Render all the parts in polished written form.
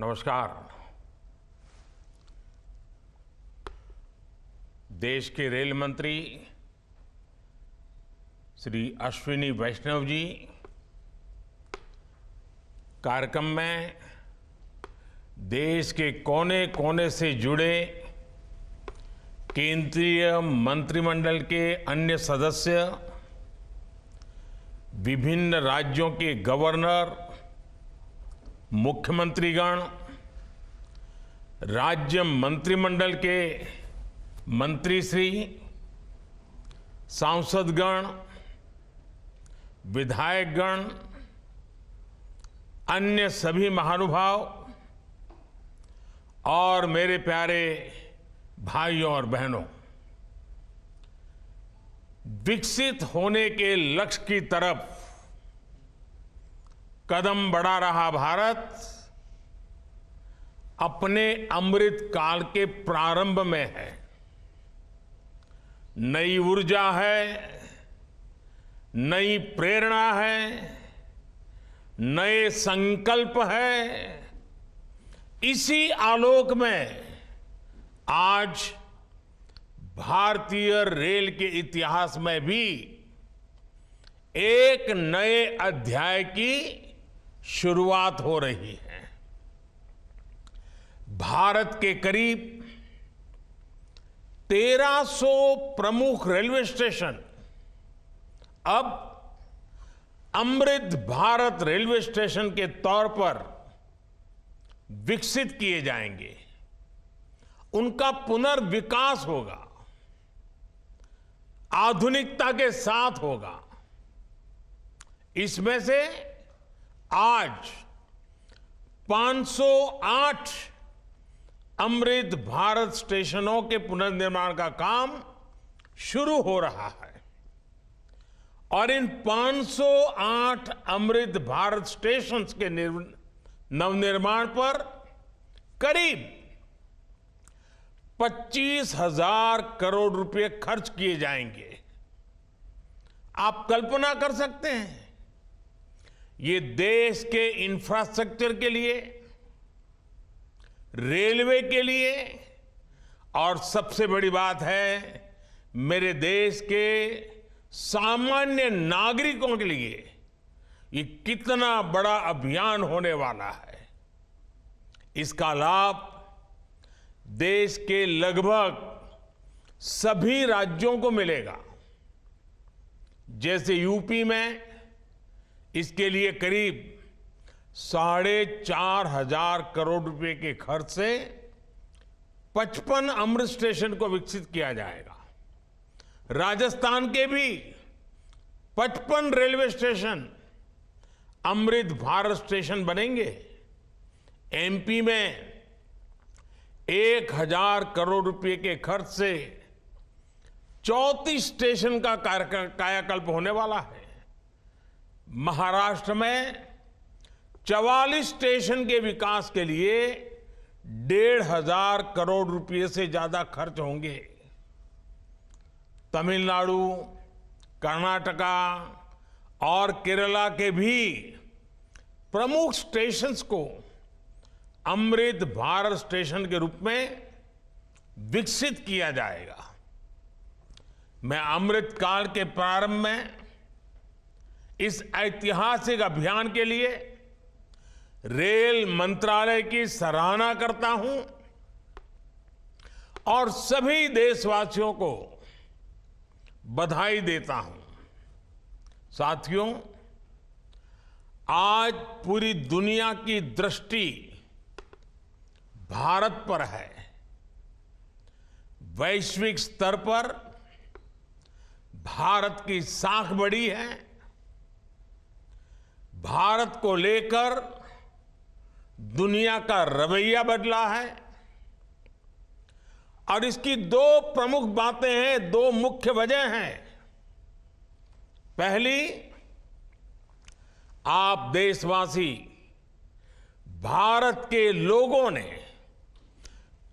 नमस्कार। देश के रेल मंत्री श्री अश्विनी वैष्णव जी कार्यक्रम में देश के कोने कोने से जुड़े केंद्रीय मंत्रिमंडल के अन्य सदस्य, विभिन्न राज्यों के गवर्नर, मुख्यमंत्रीगण, राज्य मंत्रिमंडल के मंत्रीश्री, सांसदगण, विधायकगण, अन्य सभी महानुभाव और मेरे प्यारे भाइयों और बहनों, विकसित होने के लक्ष्य की तरफ कदम बढ़ा रहा भारत अपने अमृत काल के प्रारंभ में है। नई ऊर्जा है, नई प्रेरणा है, नए संकल्प है। इसी आलोक में आज भारतीय रेल के इतिहास में भी एक नए अध्याय की शुरुआत हो रही है। भारत के करीब 1300 प्रमुख रेलवे स्टेशन अब अमृत भारत रेलवे स्टेशन के तौर पर विकसित किए जाएंगे। उनका पुनर्विकास होगा, आधुनिकता के साथ होगा। इसमें से आज 508 अमृत भारत स्टेशनों के पुनर्निर्माण का काम शुरू हो रहा है और इन 508 अमृत भारत स्टेशंस के नवनिर्माण पर करीब 25,000 करोड़ रुपए खर्च किए जाएंगे। आप कल्पना कर सकते हैं, ये देश के इंफ्रास्ट्रक्चर के लिए, रेलवे के लिए और सबसे बड़ी बात है मेरे देश के सामान्य नागरिकों के लिए ये कितना बड़ा अभियान होने वाला है। इसका लाभ देश के लगभग सभी राज्यों को मिलेगा। जैसे यूपी में इसके लिए करीब 4,500 करोड़ रुपए के खर्च से 55 अमृत स्टेशन को विकसित किया जाएगा। राजस्थान के भी 55 railway station Amrit Bharat station बनेंगे। एमपी में 1,000 करोड़ रुपए के खर्च से 34 स्टेशन का कायाकल्प होने वाला है। महाराष्ट्र में 44 स्टेशन के विकास के लिए 1,500 करोड़ रुपए से ज्यादा खर्च होंगे। तमिलनाडु, कर्नाटका और केरला के भी प्रमुख स्टेशंस को अमृत भारत स्टेशन के रूप में विकसित किया जाएगा। मैं अमृत काल के प्रारंभ में इस ऐतिहासिक अभियान के लिए रेल मंत्रालय की सराहना करता हूं और सभी देशवासियों को बधाई देता हूं। साथियों, आज पूरी दुनिया की दृष्टि भारत पर है। वैश्विक स्तर पर भारत की साख बढ़ी है। भारत को लेकर दुनिया का रवैया बदला है और इसकी दो प्रमुख बातें हैं, दो मुख्य वजह हैं। पहली, आप देशवासी, भारत के लोगों ने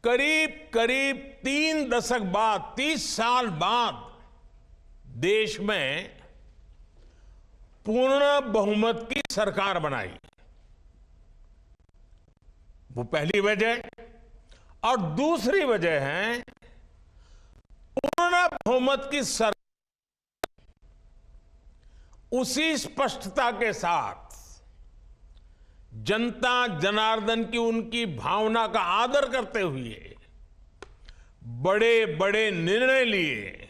करीब करीब 3 दशक बाद, 30 साल बाद देश में पूर्ण बहुमत की सरकार बनाई। वो पहली वजह। और दूसरी वजह है पूर्ण बहुमत की सरकार उसी स्पष्टता के साथ जनता जनार्दन की उनकी भावना का आदर करते हुए बड़े बड़े निर्णय लिए,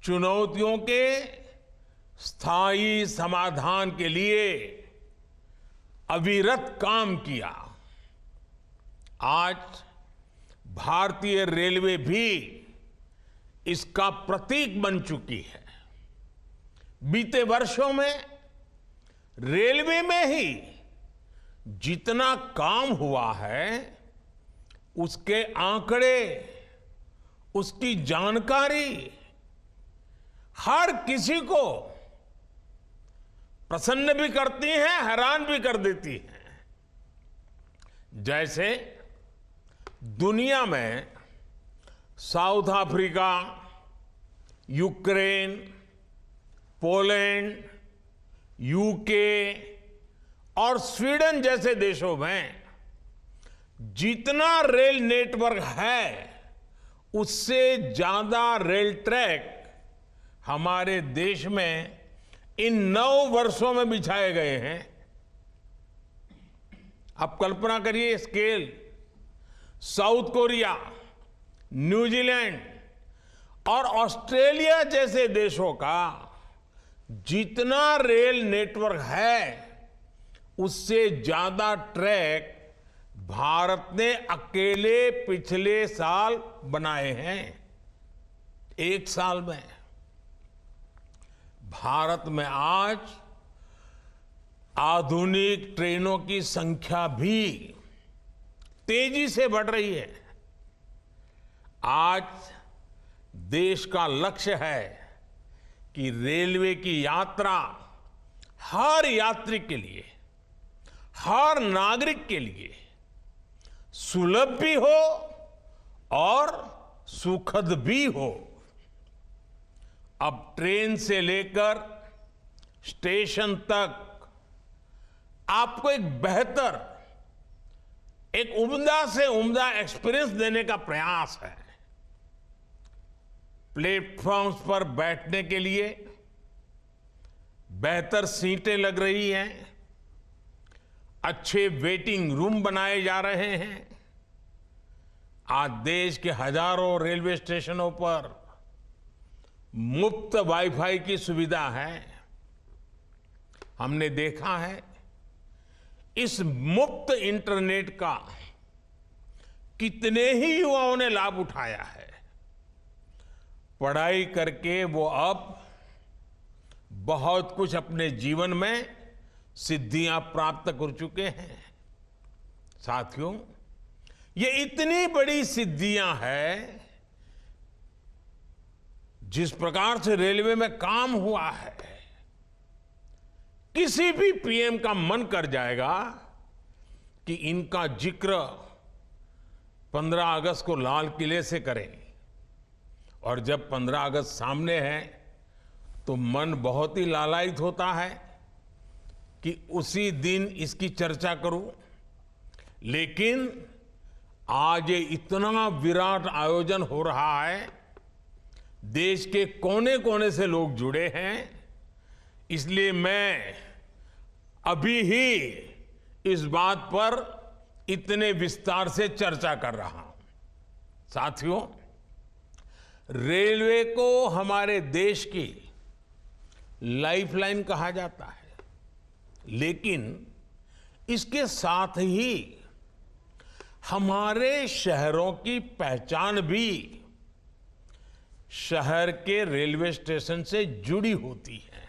चुनौतियों के स्थायी समाधान के लिए अविरत काम किया। आज भारतीय रेलवे भी इसका प्रतीक बन चुकी है। बीते वर्षों में रेलवे में ही जितना काम हुआ है, उसके आंकड़े, उसकी जानकारी हर किसी को प्रसन्न भी करती हैं, हैरान भी कर देती हैं। जैसे दुनिया में south Africa, Ukraine, Poland, UK और स्वीडन जैसे देशों में जितना रेल नेटवर्क है, उससे ज्यादा रेल ट्रैक हमारे देश में इन 9 वर्षों में बिछाए गए हैं। आप कल्पना करिए स्केल। साउथ कोरिया, न्यूजीलैंड और ऑस्ट्रेलिया जैसे देशों का जितना रेल नेटवर्क है, उससे ज्यादा ट्रैक भारत ने अकेले पिछले साल बनाए हैं। एक साल में भारत में आज आधुनिक ट्रेनों की संख्या भी तेजी से बढ़ रही है। आज देश का लक्ष्य है कि रेलवे की यात्रा हर यात्री के लिए, हर नागरिक के लिए सुलभ भी हो और सुखद भी हो। अब ट्रेन से लेकर स्टेशन तक आपको एक बेहतर, एक उम्दा से उम्दा एक्सपीरियंस देने का प्रयास है। प्लेटफॉर्म्स पर बैठने के लिए बेहतर सीटें लग रही हैं, अच्छे वेटिंग रूम बनाए जा रहे हैं। आज देश के हजारों रेलवे स्टेशनों पर मुफ्त वाईफाई की सुविधा है। हमने देखा है इस मुफ्त इंटरनेट का कितने ही युवाओं ने लाभ उठाया है। पढ़ाई करके वो अब बहुत कुछ अपने जीवन में सिद्धियां प्राप्त कर चुके हैं। साथियों, ये इतनी बड़ी सिद्धियां हैं, जिस प्रकार से रेलवे में काम हुआ है, किसी भी पीएम का मन कर जाएगा कि इनका जिक्र 15 अगस्त को लाल किले से करें। और जब 15 अगस्त सामने है तो मन बहुत ही लालायित होता है कि उसी दिन इसकी चर्चा करूं। लेकिन आज ये इतना विराट आयोजन हो रहा है, देश के कोने कोने से लोग जुड़े हैं, इसलिए मैं अभी ही इस बात पर इतने विस्तार से चर्चा कर रहा हूं। साथियों, रेलवे को हमारे देश की लाइफलाइन कहा जाता है, लेकिन इसके साथ ही हमारे शहरों की पहचान भी शहर के रेलवे स्टेशन से जुड़ी होती है।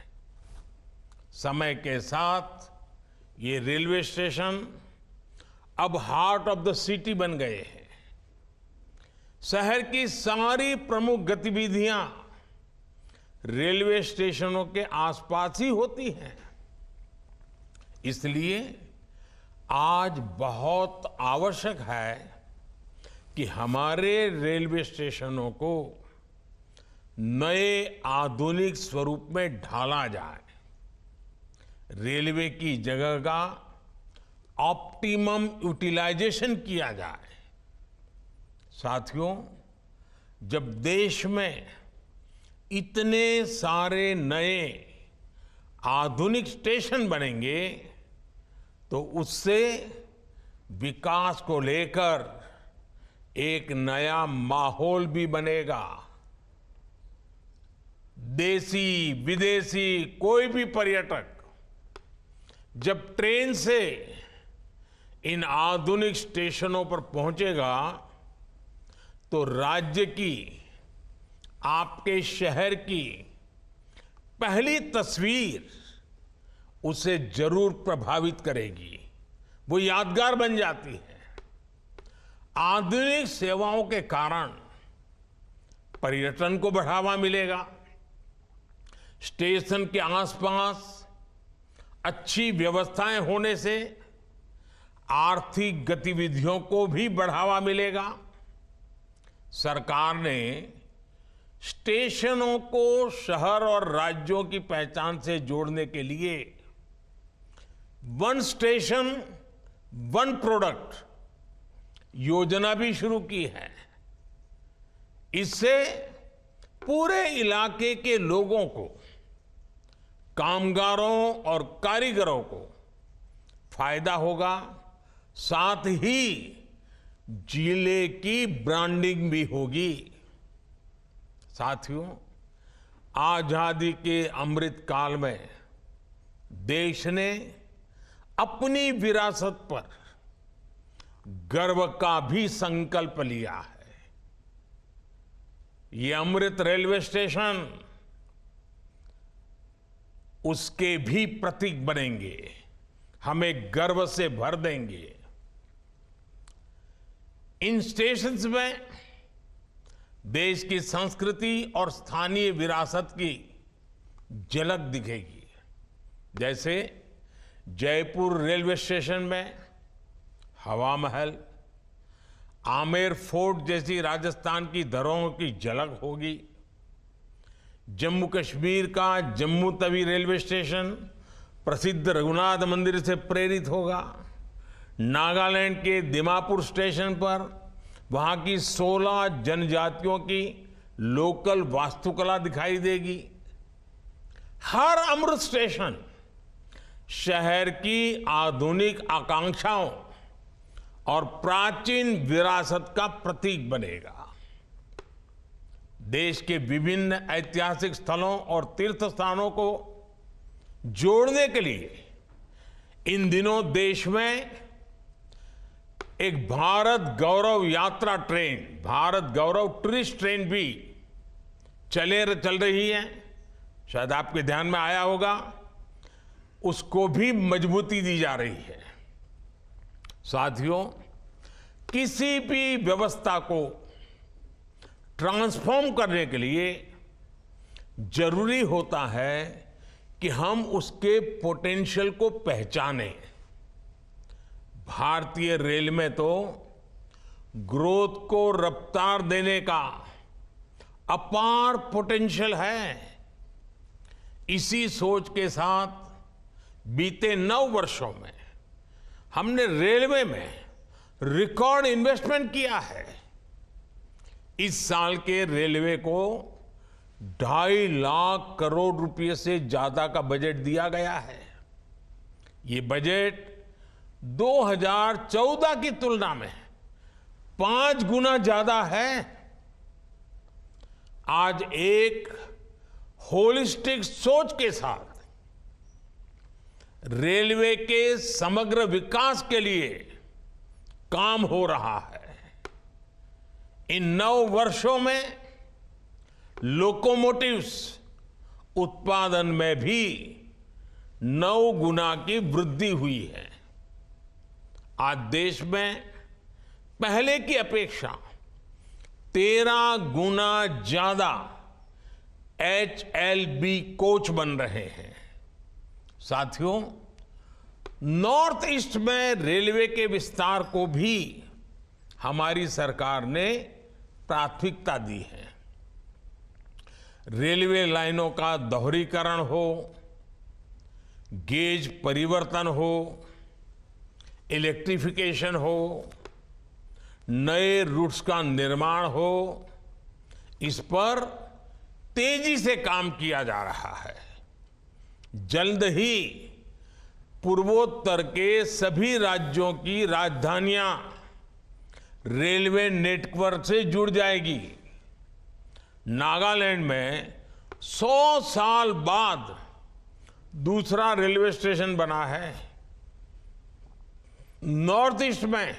समय के साथ ये रेलवे स्टेशन अब हार्ट ऑफ द सिटी बन गए हैं। शहर की सारी प्रमुख गतिविधियां रेलवे स्टेशनों के आसपास ही होती हैं। इसलिए आज बहुत आवश्यक है कि हमारे रेलवे स्टेशनों को नए आधुनिक स्वरूप में ढाला जाए। रेलवे की जगह ऑप्टिमम यूटिलाइजेशन किया जाए। साथियों, जब देश में इतने सारे नए आधुनिक स्टेशन बनेंगे तो उससे विकास को लेकर एक नया माहौल भी बनेगा। देसी विदेशी कोई भी पर्यटक जब ट्रेन से इन आधुनिक स्टेशनों पर पहुंचेगा तो राज्य की, आपके शहर की पहली तस्वीर उसे जरूर प्रभावित करेगी, वो यादगार बन जाती है। आधुनिक सेवाओं के कारण पर्यटन को बढ़ावा मिलेगा। स्टेशन के आसपास अच्छी व्यवस्थाएं होने से आर्थिक गतिविधियों को भी बढ़ावा मिलेगा। सरकार ने स्टेशनों को शहर और राज्यों की पहचान से जोड़ने के लिए वन स्टेशन वन प्रोडक्ट योजना भी शुरू की है। इससे पूरे इलाके के लोगों को, कामगारों और कारीगरों को फायदा होगा, साथ ही जिले की ब्रांडिंग भी होगी। साथियों, आजादी के अमृत काल में देश ने अपनी विरासत पर गर्व का भी संकल्प लिया है। ये अमृत रेलवे स्टेशन उसके भी प्रतीक बनेंगे, हमें गर्व से भर देंगे। इन स्टेशंस में देश की संस्कृति और स्थानीय विरासत की झलक दिखेगी। जैसे जयपुर रेलवे स्टेशन में हवा महल, आमेर फोर्ट जैसी राजस्थान की धरोहरों की झलक होगी। जम्मू कश्मीर का जम्मू तवी रेलवे स्टेशन प्रसिद्ध रघुनाथ मंदिर से प्रेरित होगा। नागालैंड के दिमापुर स्टेशन पर वहां की 16 जनजातियों की लोकल वास्तुकला दिखाई देगी। हर अमृत स्टेशन शहर की आधुनिक आकांक्षाओं और प्राचीन विरासत का प्रतीक बनेगा। देश के विभिन्न ऐतिहासिक स्थलों और तीर्थ स्थानों को जोड़ने के लिए इन दिनों देश में एक भारत गौरव यात्रा ट्रेन, भारत गौरव टूरिस्ट ट्रेन भी चल रही है। शायद आपके ध्यान में आया होगा, उसको भी मजबूती दी जा रही है। साथियों, किसी भी व्यवस्था को ट्रांसफॉर्म करने के लिए जरूरी होता है कि हम उसके पोटेंशियल को पहचानें। भारतीय रेल में तो ग्रोथ को रफ्तार देने का अपार पोटेंशियल है। इसी सोच के साथ बीते 9 वर्षों में हमने रेलवे में रिकॉर्ड इन्वेस्टमेंट किया है। इस साल के रेलवे को 2.5 लाख करोड़ रुपए से ज्यादा का बजट दिया गया है। ये बजट 2014 की तुलना में 5 गुना ज्यादा है। आज एक होलिस्टिक सोच के साथ रेलवे के समग्र विकास के लिए काम हो रहा है। इन 9 वर्षों में लोकोमोटिव्स उत्पादन में भी 9 गुना की वृद्धि हुई है। आज देश में पहले की अपेक्षा 13 गुना ज्यादा HLB कोच बन रहे हैं। साथियों, नॉर्थ ईस्ट में रेलवे के विस्तार को भी हमारी सरकार ने प्राथमिकता दी है। रेलवे लाइनों का दोहरीकरण हो, गेज परिवर्तन हो, इलेक्ट्रिफिकेशन हो, नए रूट्स का निर्माण हो, इस पर तेजी से काम किया जा रहा है। जल्द ही पूर्वोत्तर के सभी राज्यों की राजधानियां रेलवे नेटवर्क से जुड़ जाएगी। नागालैंड में 100 साल बाद दूसरा रेलवे स्टेशन बना है। नॉर्थ ईस्ट में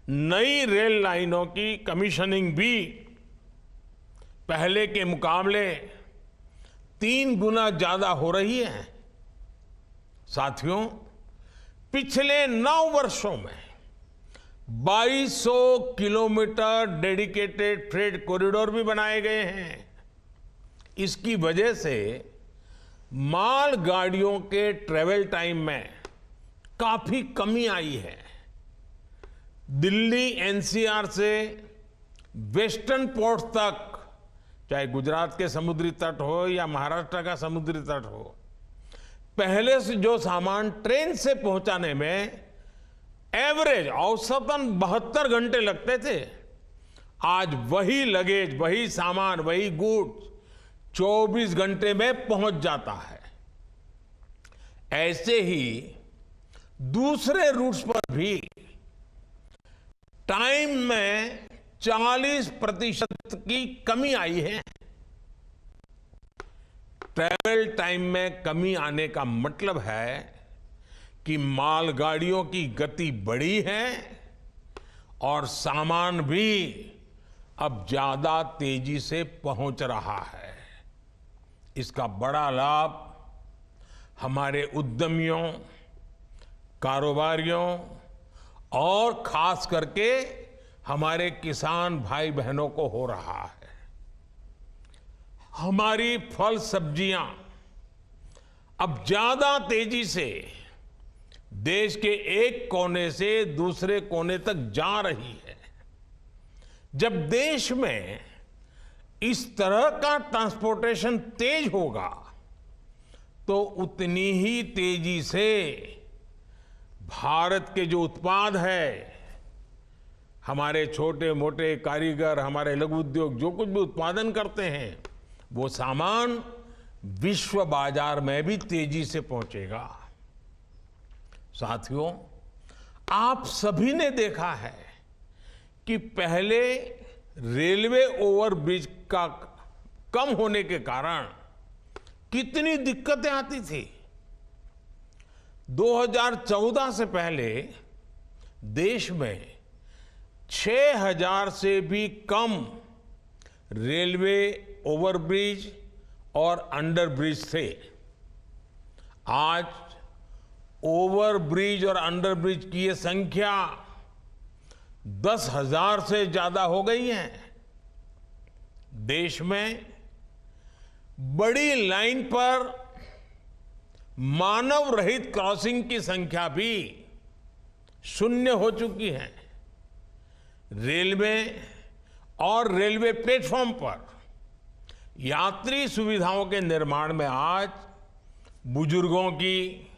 नई रेल लाइनों की कमीशनिंग भी पहले के मुकाबले 3 गुना ज्यादा हो रही है। साथियों, पिछले 9 वर्षों में 2200 किलोमीटर डेडिकेटेड फ्रेट कॉरिडोर भी बनाए गए हैं। इसकी वजह से माल गाड़ियों के ट्रेवल टाइम में काफी कमी आई है। दिल्ली एनसीआर से वेस्टर्न पोर्ट तक, चाहे गुजरात के समुद्री तट हो या महाराष्ट्र का समुद्री तट हो, पहले से जो सामान ट्रेन से पहुंचाने में एवरेज औसतन 72 घंटे लगते थे, आज वही लगेज, वही सामान, वही गुड्स 24 घंटे में पहुंच जाता है। ऐसे ही दूसरे रूट्स पर भी टाइम में 40% की कमी आई है। ट्रैवल टाइम में कमी आने का मतलब है कि मालगाड़ियों की गति बढ़ी है और सामान भी अब ज्यादा तेजी से पहुंच रहा है। इसका बड़ा लाभ हमारे उद्यमियों, कारोबारियों और खास करके हमारे किसान भाई बहनों को हो रहा है। हमारी फल सब्जियां अब ज्यादा तेजी से देश के एक कोने से दूसरे कोने तक जा रही है। जब देश में इस तरह का ट्रांसपोर्टेशन तेज होगा तो उतनी ही तेजी से भारत के जो उत्पाद है, हमारे छोटे मोटे कारीगर, हमारे लघु उद्योग जो कुछ भी उत्पादन करते हैं, वो सामान विश्व बाजार में भी तेजी से पहुंचेगा। साथियों, आप सभी ने देखा है कि पहले रेलवे ओवरब्रिज का कम होने के कारण कितनी दिक्कतें आती थी। 2014 से पहले देश में 6000 से भी कम रेलवे ओवरब्रिज और अंडरब्रिज थे। आज ओवरब्रिज और अंडरब्रिज की ये संख्या 10,000 से ज्यादा हो गई है। देश में बड़ी लाइन पर मानव रहित क्रॉसिंग की संख्या भी 0 हो चुकी है। रेलवे और रेलवे प्लेटफॉर्म पर यात्री सुविधाओं के निर्माण में आज बुजुर्गों की,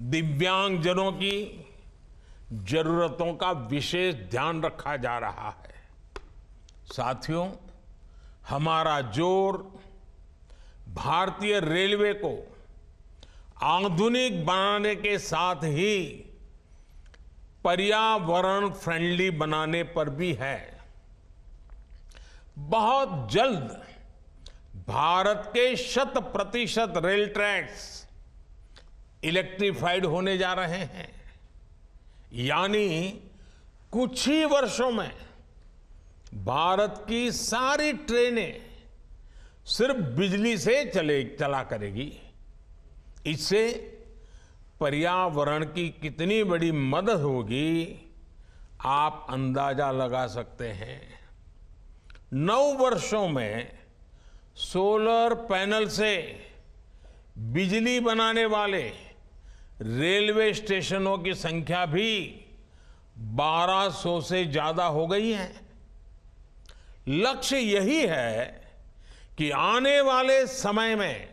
दिव्यांगजनों की जरूरतों का विशेष ध्यान रखा जा रहा है। साथियों, हमारा जोर भारतीय रेलवे को आधुनिक बनाने के साथ ही पर्यावरण फ्रेंडली बनाने पर भी है। बहुत जल्द भारत के 100% रेल ट्रैक्स इलेक्ट्रिफाइड होने जा रहे हैं। यानी कुछ ही वर्षों में भारत की सारी ट्रेनें सिर्फ बिजली से चला करेगी। इससे पर्यावरण की कितनी बड़ी मदद होगी, आप अंदाजा लगा सकते हैं। 9 वर्षों में सोलर पैनल से बिजली बनाने वाले रेलवे स्टेशनों की संख्या भी 1200 से ज्यादा हो गई है। लक्ष्य यही है कि आने वाले समय में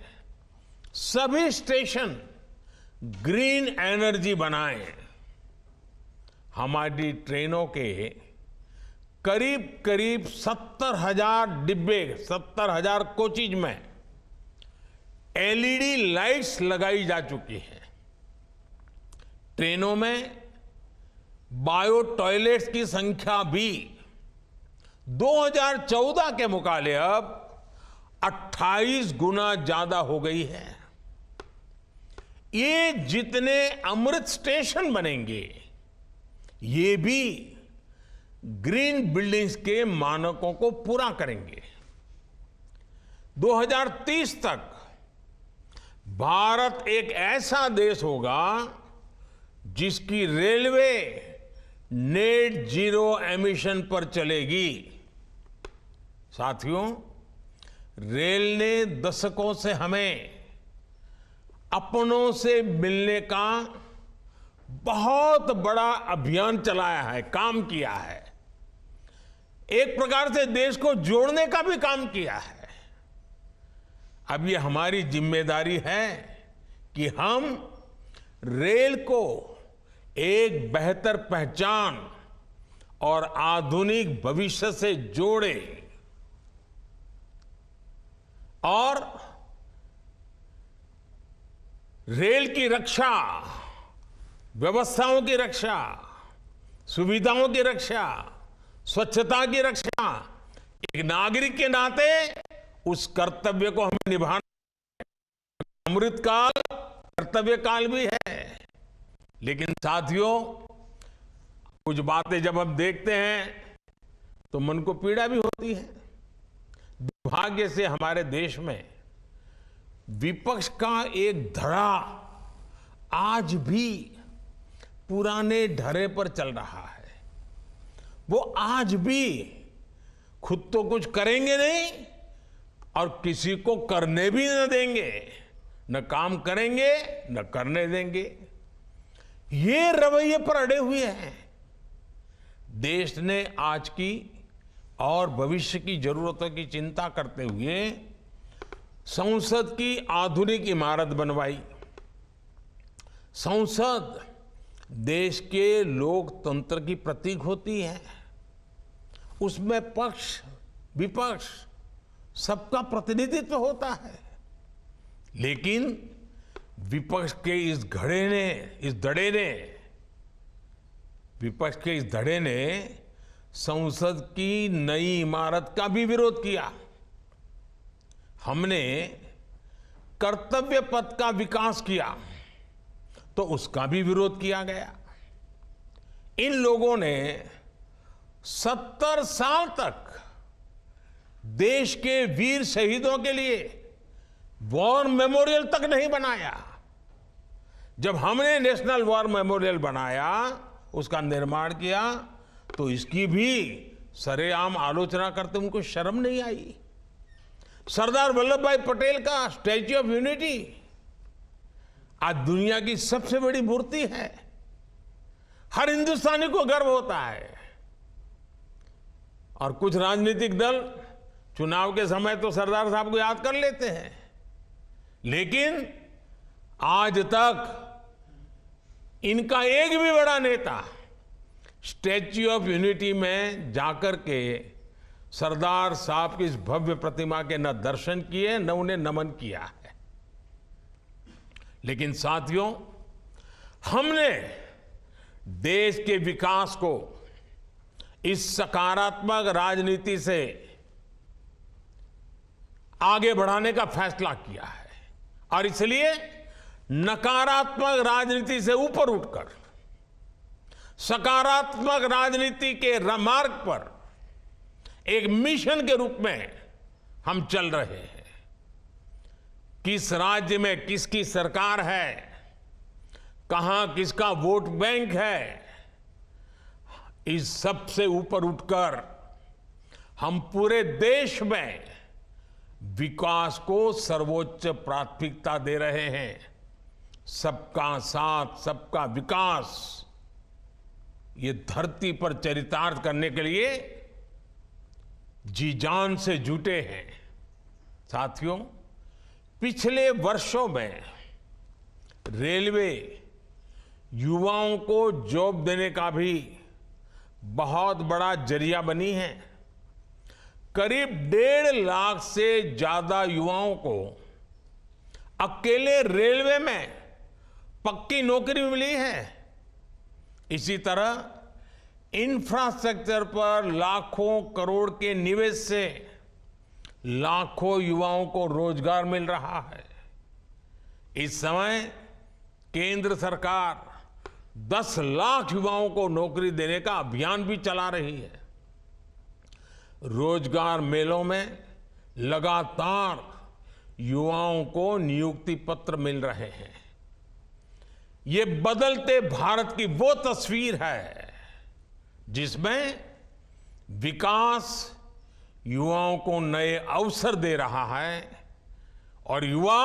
सभी स्टेशन ग्रीन एनर्जी बनाएं। हमारी ट्रेनों के करीब करीब 70,000 डिब्बे, 70,000 कोचेज में एलईडी लाइट्स लगाई जा चुकी हैं। ट्रेनों में बायो टॉयलेट्स की संख्या भी 2014 के मुकाबले अब 28 गुना ज्यादा हो गई है। ये जितने अमृत स्टेशन बनेंगे, ये भी ग्रीन बिल्डिंग्स के मानकों को पूरा करेंगे। 2030 तक भारत एक ऐसा देश होगा जिसकी रेलवे नेट जीरो एमिशन पर चलेगी। साथियों, रेल ने दशकों से हमें अपनों से मिलने का बहुत बड़ा अभियान चलाया है, काम किया है। एक प्रकार से देश को जोड़ने का भी काम किया है। अब ये हमारी जिम्मेदारी है कि हम रेल को एक बेहतर पहचान और आधुनिक भविष्य से जोड़ें और रेल की रक्षा, व्यवस्थाओं की रक्षा, सुविधाओं की रक्षा, स्वच्छता की रक्षा, एक नागरिक के नाते उस कर्तव्य को हमें निभाना। अमृतकाल कर्तव्य काल भी है। लेकिन साथियों, कुछ बातें जब हम देखते हैं तो मन को पीड़ा भी होती है। दुर्भाग्य से हमारे देश में विपक्ष का एक धड़ा आज भी पुराने ढर्रे पर चल रहा है। वो आज भी खुद तो कुछ करेंगे नहीं और किसी को करने भी न देंगे, न काम करेंगे न करने देंगे। ये रवैये पर अड़े हुए हैं। देश ने आज की और भविष्य की जरूरतों की चिंता करते हुए संसद की आधुनिक इमारत बनवाई। संसद देश के लोकतंत्र की प्रतीक होती है। उसमें पक्ष विपक्ष सबका प्रतिनिधित्व होता है। लेकिन विपक्ष के इस धड़े ने संसद की नई इमारत का भी विरोध किया। हमने कर्तव्य पथ का विकास किया तो उसका भी विरोध किया गया। इन लोगों ने 70 साल तक देश के वीर शहीदों के लिए वॉर मेमोरियल तक नहीं बनाया। जब हमने नेशनल वॉर मेमोरियल बनाया, उसका निर्माण किया, तो इसकी भी सरेआम आलोचना करते उनको शर्म नहीं आई। सरदार वल्लभ भाई पटेल का स्टैच्यू ऑफ यूनिटी आज दुनिया की सबसे बड़ी मूर्ति है। हर हिंदुस्तानी को गर्व होता है। और कुछ राजनीतिक दल चुनाव के समय तो सरदार साहब को याद कर लेते हैं, लेकिन आज तक इनका एक भी बड़ा नेता स्टैच्यू ऑफ यूनिटी में जाकर के सरदार साहब की इस भव्य प्रतिमा के न दर्शन किए न उन्हें नमन किया है। लेकिन साथियों, हमने देश के विकास को इस सकारात्मक राजनीति से आगे बढ़ाने का फैसला किया है और इसलिए नकारात्मक राजनीति से ऊपर उठकर सकारात्मक राजनीति के मार्ग पर एक मिशन के रूप में हम चल रहे हैं। किस राज्य में किसकी सरकार है, कहां किसका वोट बैंक है, इस सब से ऊपर उठकर हम पूरे देश में विकास को सर्वोच्च प्राथमिकता दे रहे हैं। सबका साथ सबका विकास, ये धरती पर चरितार्थ करने के लिए जी जान से जुटे हैं। साथियों, पिछले वर्षों में रेलवे युवाओं को जॉब देने का भी बहुत बड़ा जरिया बनी है। करीब 1.5 लाख से ज्यादा युवाओं को अकेले रेलवे में पक्की नौकरी मिली है। इसी तरह इंफ्रास्ट्रक्चर पर लाखों करोड़ के निवेश से लाखों युवाओं को रोजगार मिल रहा है। इस समय केंद्र सरकार 10 लाख युवाओं को नौकरी देने का अभियान भी चला रही है। रोजगार मेलों में लगातार युवाओं को नियुक्ति पत्र मिल रहे हैं। ये बदलते भारत की वो तस्वीर है जिसमें विकास युवाओं को नए अवसर दे रहा है और युवा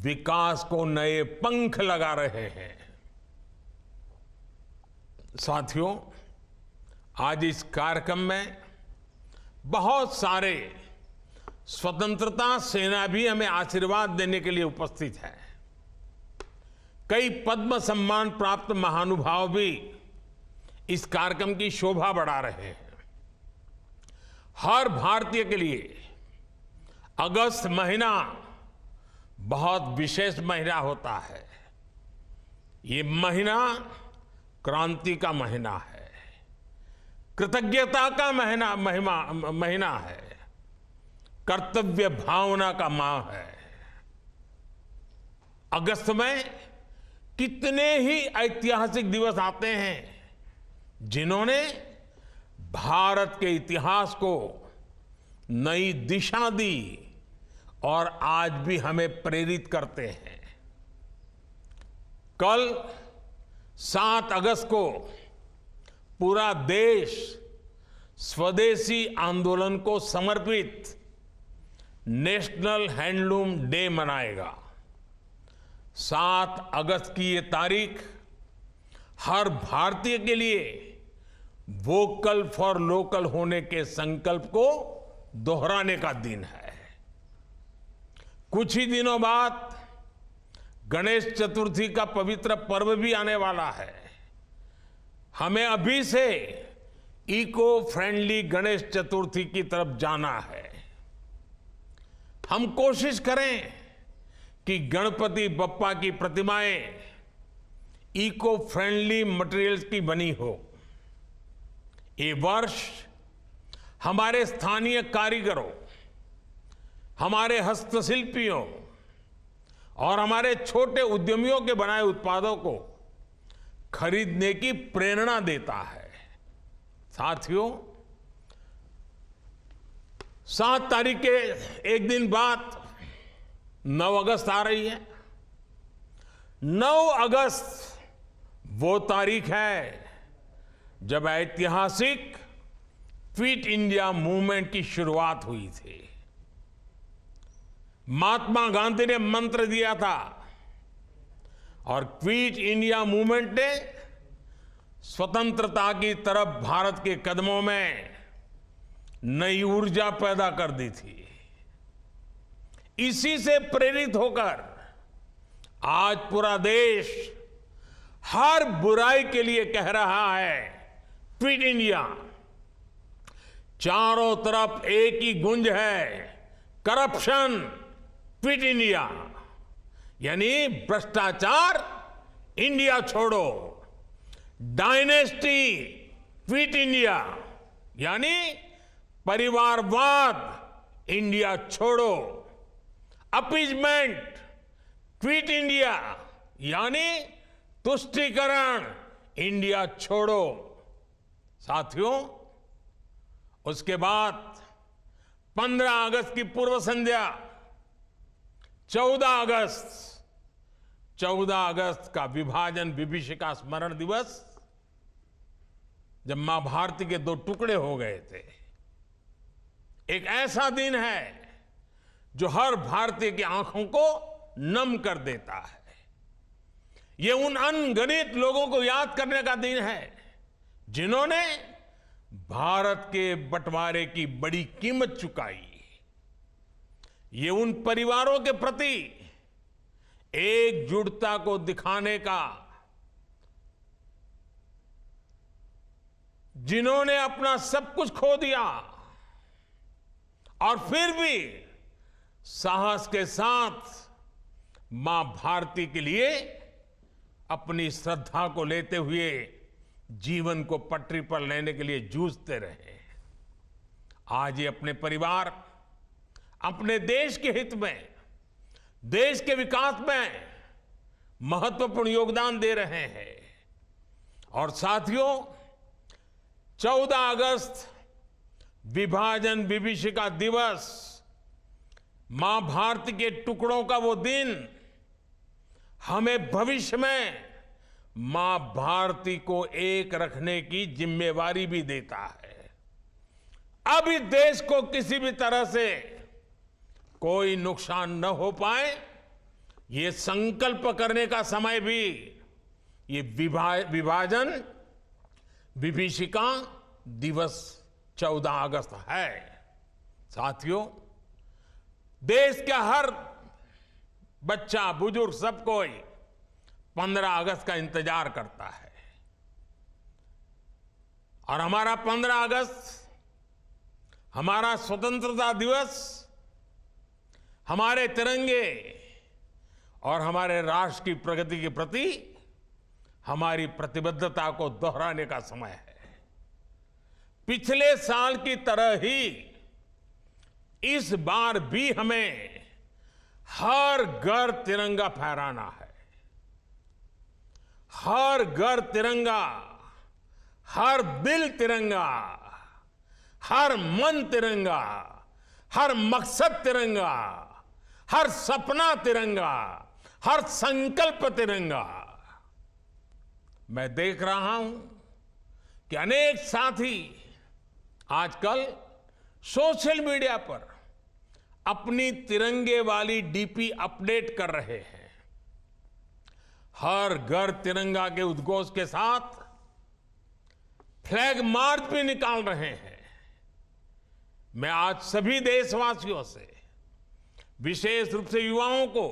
विकास को नए पंख लगा रहे हैं। साथियों, आज इस कार्यक्रम में बहुत सारे स्वतंत्रता सेना भी हमें आशीर्वाद देने के लिए उपस्थित है। कई पद्म सम्मान प्राप्त महानुभाव भी इस कार्यक्रम की शोभा बढ़ा रहे हैं। हर भारतीय के लिए अगस्त महीना बहुत विशेष महीना होता है। ये महीना क्रांति का महीना है, कृतज्ञता का महीना है, कर्तव्य भावना का माह है। अगस्त में कितने ही ऐतिहासिक दिवस आते हैं जिन्होंने भारत के इतिहास को नई दिशा दी और आज भी हमें प्रेरित करते हैं। कल 7 अगस्त को पूरा देश स्वदेशी आंदोलन को समर्पित नेशनल हैंडलूम डे मनाएगा। 7 अगस्त की ये तारीख हर भारतीय के लिए वोकल फॉर लोकल होने के संकल्प को दोहराने का दिन है। कुछ ही दिनों बाद गणेश चतुर्थी का पवित्र पर्व भी आने वाला है। हमें अभी से इको फ्रेंडली गणेश चतुर्थी की तरफ जाना है। हम कोशिश करें कि गणपति बप्पा की प्रतिमाएं इको फ्रेंडली मटेरियल्स की बनी हो। ये वर्ष हमारे स्थानीय कारीगरों, हमारे हस्तशिल्पियों और हमारे छोटे उद्यमियों के बनाए उत्पादों को खरीदने की प्रेरणा देता है। साथियों, 7 तारीख के एक दिन बाद 9 अगस्त आ रही है। 9 अगस्त वो तारीख है जब ऐतिहासिक फिट इंडिया मूवमेंट की शुरुआत हुई थी। महात्मा गांधी ने मंत्र दिया था और क्विट इंडिया मूवमेंट ने स्वतंत्रता की तरफ भारत के कदमों में नई ऊर्जा पैदा कर दी थी। इसी से प्रेरित होकर आज पूरा देश हर बुराई के लिए कह रहा है क्विट इंडिया। चारों तरफ एक ही गूंज है, करप्शन क्विट इंडिया, यानी भ्रष्टाचार इंडिया छोड़ो। डायनेस्टी क्विट इंडिया, यानी परिवारवाद इंडिया छोड़ो। अपीजमेंट क्विट इंडिया, यानी तुष्टीकरण इंडिया छोड़ो। साथियों, उसके बाद 15 अगस्त की पूर्व संध्या 14 अगस्त का विभाजन विभीषिका स्मरण दिवस, जब मां भारती के 2 टुकड़े हो गए थे। एक ऐसा दिन है जो हर भारतीय की आंखों को नम कर देता है। ये उन अनगिनत लोगों को याद करने का दिन है जिन्होंने भारत के बंटवारे की बड़ी कीमत चुकाई। ये उन परिवारों के प्रति एकजुटता को दिखाने का जिन्होंने अपना सब कुछ खो दिया और फिर भी साहस के साथ मां भारती के लिए अपनी श्रद्धा को लेते हुए जीवन को पटरी पर लेने के लिए जूझते रहे। आज ये अपने परिवार, अपने देश के हित में, देश के विकास में महत्वपूर्ण योगदान दे रहे हैं। और साथियों, 14 अगस्त विभाजन विभीषिका दिवस, मां भारती के टुकड़ों का वो दिन हमें भविष्य में मां भारती को एक रखने की जिम्मेवारी भी देता है। अब इस देश को किसी भी तरह से कोई नुकसान न हो पाए, ये संकल्प करने का समय भी ये विभाजन विभीषिका दिवस 14 अगस्त है। साथियों, देश का हर बच्चा, बुजुर्ग, सब कोई 15 अगस्त का इंतजार करता है। और हमारा 15 अगस्त, हमारा स्वतंत्रता दिवस, हमारे तिरंगे और हमारे राष्ट्र की प्रगति के प्रति हमारी प्रतिबद्धता को दोहराने का समय है। पिछले साल की तरह ही इस बार भी हमें हर घर तिरंगा फहराना है। हर घर तिरंगा, हर दिल तिरंगा, हर मन तिरंगा, हर मकसद तिरंगा, हर सपना तिरंगा, हर संकल्प तिरंगा। मैं देख रहा हूं कि अनेक साथी आजकल सोशल मीडिया पर अपनी तिरंगे वाली डीपी अपडेट कर रहे हैं। हर घर तिरंगा के उद्घोष के साथ फ्लैग मार्च भी निकाल रहे हैं। मैं आज सभी देशवासियों से, विशेष रूप से युवाओं को,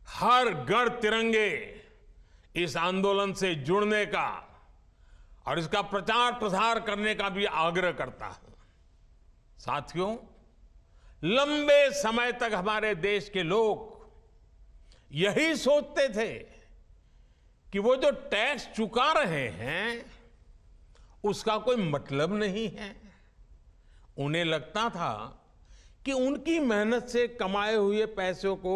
हर घर तिरंगे इस आंदोलन से जुड़ने का और इसका प्रचार प्रसार करने का भी आग्रह करता हूं। साथियों, लंबे समय तक हमारे देश के लोग यही सोचते थे कि वो जो टैक्स चुका रहे हैं उसका कोई मतलब नहीं है। उन्हें लगता था कि उनकी मेहनत से कमाए हुए पैसों को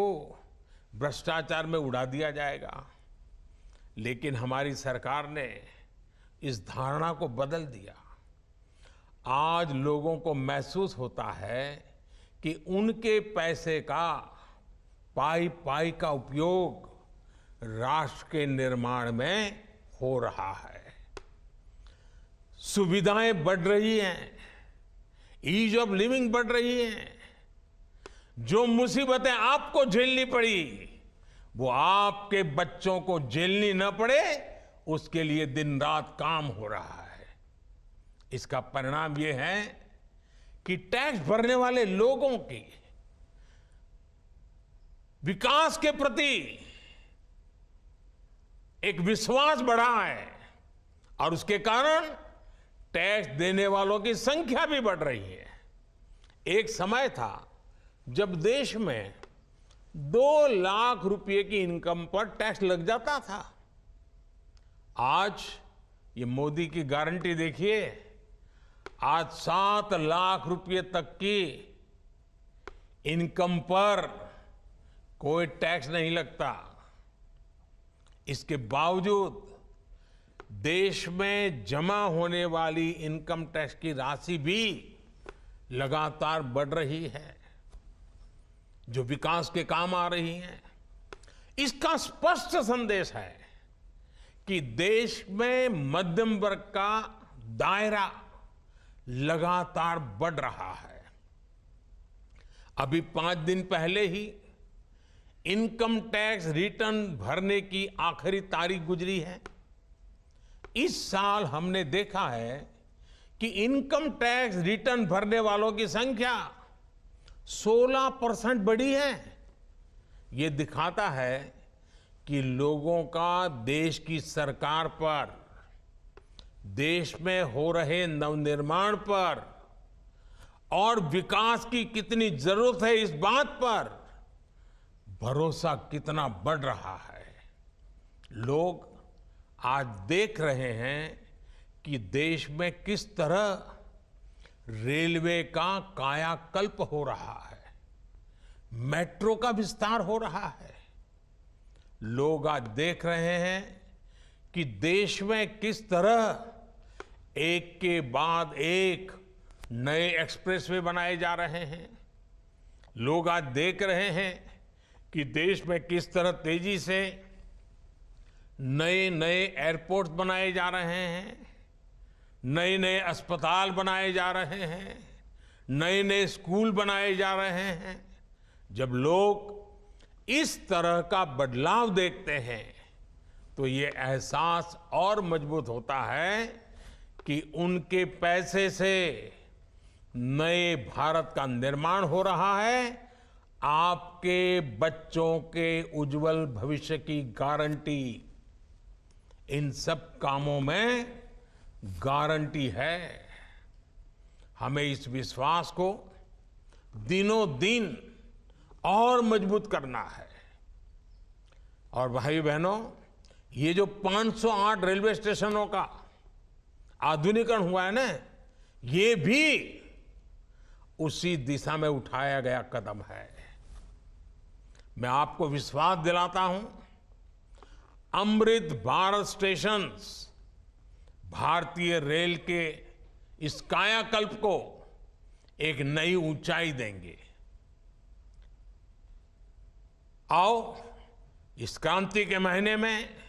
भ्रष्टाचार में उड़ा दिया जाएगा। लेकिन हमारी सरकार ने इस धारणा को बदल दिया। आज लोगों को महसूस होता है कि उनके पैसे का पाई पाई का उपयोग राष्ट्र के निर्माण में हो रहा है। सुविधाएं बढ़ रही हैं, ईज ऑफ लिविंग बढ़ रही है। जो मुसीबतें आपको झेलनी पड़ी वो आपके बच्चों को झेलनी न पड़े, उसके लिए दिन रात काम हो रहा है। इसका परिणाम ये है कि टैक्स भरने वाले लोगों की विकास के प्रति एक विश्वास बढ़ा है और उसके कारण टैक्स देने वालों की संख्या भी बढ़ रही है। एक समय था जब देश में 2 लाख रुपए की इनकम पर टैक्स लग जाता था। आज ये मोदी की गारंटी देखिए, आज 7 लाख रुपए तक की इनकम पर कोई टैक्स नहीं लगता। इसके बावजूद देश में जमा होने वाली इनकम टैक्स की राशि भी लगातार बढ़ रही है, जो विकास के काम आ रही है। इसका स्पष्ट संदेश है कि देश में मध्यम वर्ग का दायरा लगातार बढ़ रहा है। अभी 5 दिन पहले ही इनकम टैक्स रिटर्न भरने की आखिरी तारीख गुजरी है। इस साल हमने देखा है कि इनकम टैक्स रिटर्न भरने वालों की संख्या 16% बढ़ी है। ये दिखाता है कि लोगों का देश की सरकार पर देश में हो रहे नवनिर्माण पर और विकास की कितनी जरूरत है इस बात पर भरोसा कितना बढ़ रहा है। लोग आज देख रहे हैं कि देश में किस तरह रेलवे का कायाकल्प हो रहा है, मेट्रो का विस्तार हो रहा है। लोग आज देख रहे हैं कि देश में किस तरह एक के बाद एक नए एक्सप्रेसवे बनाए जा रहे हैं। लोग आज देख रहे हैं कि देश में किस तरह तेजी से नए नए एयरपोर्ट बनाए जा रहे हैं, नए नए अस्पताल बनाए जा रहे हैं, नए नए स्कूल बनाए जा रहे हैं। जब लोग इस तरह का बदलाव देखते हैं तो ये एहसास और मजबूत होता है कि उनके पैसे से नए भारत का निर्माण हो रहा है। आपके बच्चों के उज्जवल भविष्य की गारंटी इन सब कामों में गारंटी है। हमें इस विश्वास को दिनों दिन और मजबूत करना है। और भाई बहनों, ये जो 508 रेलवे स्टेशनों का आधुनिकीकरण हुआ है ना, ये भी उसी दिशा में उठाया गया कदम है। मैं आपको विश्वास दिलाता हूं, अमृत भारत स्टेशंस भारतीय रेल के इस कायाकल्प को एक नई ऊंचाई देंगे। आओ इस क्रांति के महीने में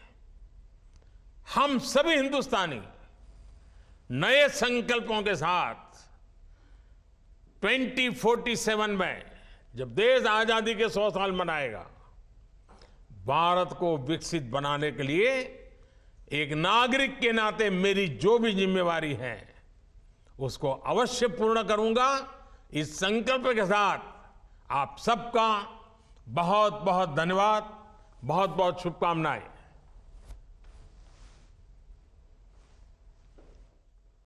हम सभी हिंदुस्तानी नए संकल्पों के साथ 2047 में जब देश आजादी के 100 साल मनाएगा, भारत को विकसित बनाने के लिए एक नागरिक के नाते मेरी जो भी जिम्मेवारी है उसको अवश्य पूर्ण करूंगा। इस संकल्प के साथ आप सबका बहुत बहुत धन्यवाद, बहुत बहुत शुभकामनाएं।